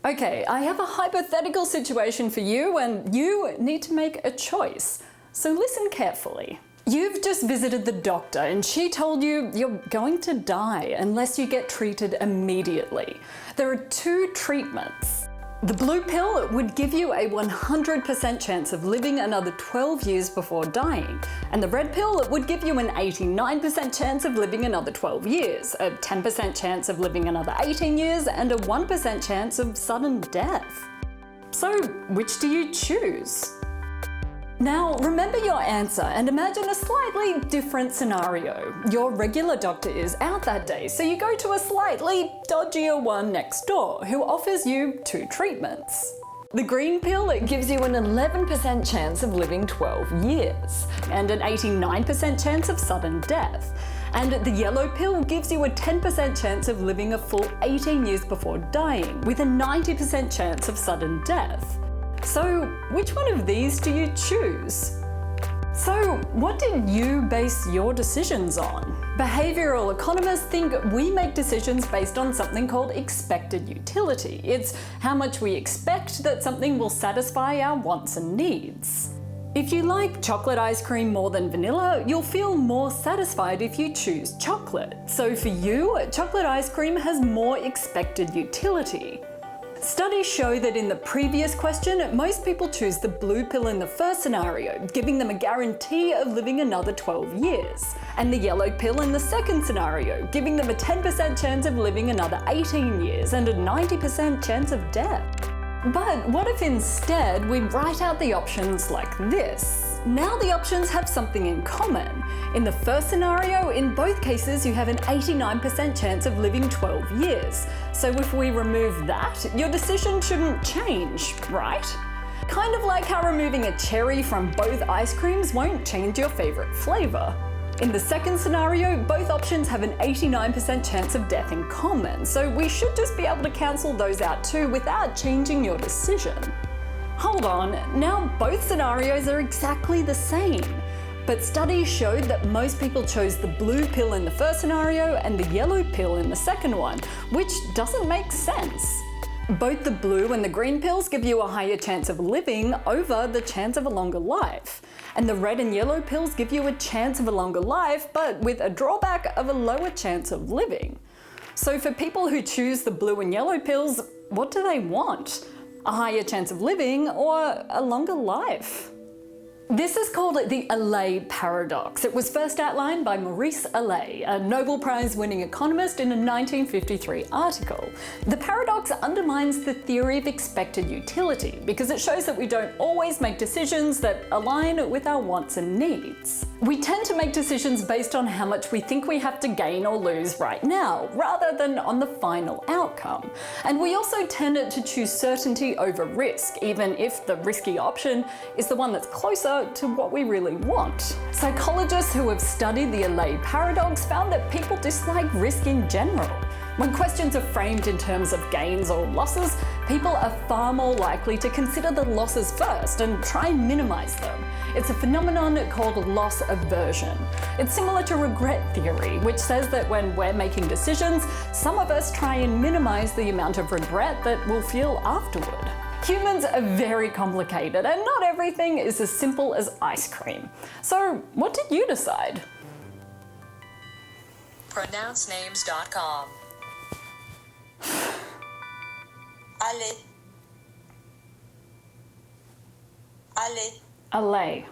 Okay, I have a hypothetical situation for you and you need to make a choice. So listen carefully. You've just visited the doctor and she told you you're going to die unless you get treated immediately. There are two treatments. The blue pill would give you a 100% chance of living another 12 years before dying, and the red pill would give you an 89% chance of living another 12 years, a 10% chance of living another 18 years, and a 1% chance of sudden death. So, which do you choose? Now, remember your answer and imagine a slightly different scenario. Your regular doctor is out that day, so you go to a slightly dodgier one next door who offers you two treatments. The green pill gives you an 11% chance of living 12 years and an 89% chance of sudden death. And the yellow pill gives you a 10% chance of living a full 18 years before dying with a 90% chance of sudden death. So, which one of these do you choose? So, what did you base your decisions on? Behavioral economists think we make decisions based on something called expected utility. It's how much we expect that something will satisfy our wants and needs. If you like chocolate ice cream more than vanilla, you'll feel more satisfied if you choose chocolate. So for you, chocolate ice cream has more expected utility. Studies show that in the previous question, most people choose the blue pill in the first scenario, giving them a guarantee of living another 12 years, and the yellow pill in the second scenario, giving them a 10% chance of living another 18 years and a 90% chance of death. But what if instead we write out the options like this? Now the options have something in common. In the first scenario, in both cases you have an 89% chance of living 12 years. So if we remove that, your decision shouldn't change, right? Kind of like how removing a cherry from both ice creams won't change your favorite flavor. In the second scenario, both options have an 89% chance of death in common, so we should just be able to cancel those out too without changing your decision. Hold on, now both scenarios are exactly the same. But studies showed that most people chose the blue pill in the first scenario and the yellow pill in the second one, which doesn't make sense. Both the blue and the green pills give you a higher chance of living over the chance of a longer life. And the red and yellow pills give you a chance of a longer life, but with a drawback of a lower chance of living. So for people who choose the blue and yellow pills, what do they want? A higher chance of living or a longer life? This is called the Allais Paradox. It was first outlined by Maurice Allais, a Nobel Prize-winning economist, in a 1953 article. The paradox undermines the theory of expected utility because it shows that we don't always make decisions that align with our wants and needs. We tend to make decisions based on how much we think we have to gain or lose right now, rather than on the final outcome. And we also tend to choose certainty over risk, even if the risky option is the one that's closer to what we really want. Psychologists who have studied the Allais paradox found that people dislike risk in general. When questions are framed in terms of gains or losses, people are far more likely to consider the losses first and try and minimize them. It's a phenomenon called loss aversion. It's similar to regret theory, which says that when we're making decisions, some of us try and minimize the amount of regret that we'll feel afterward. Humans are very complicated and not everything is as simple as ice cream. So what did you decide? Pronouncenames.com. Allais. Allais. Allais.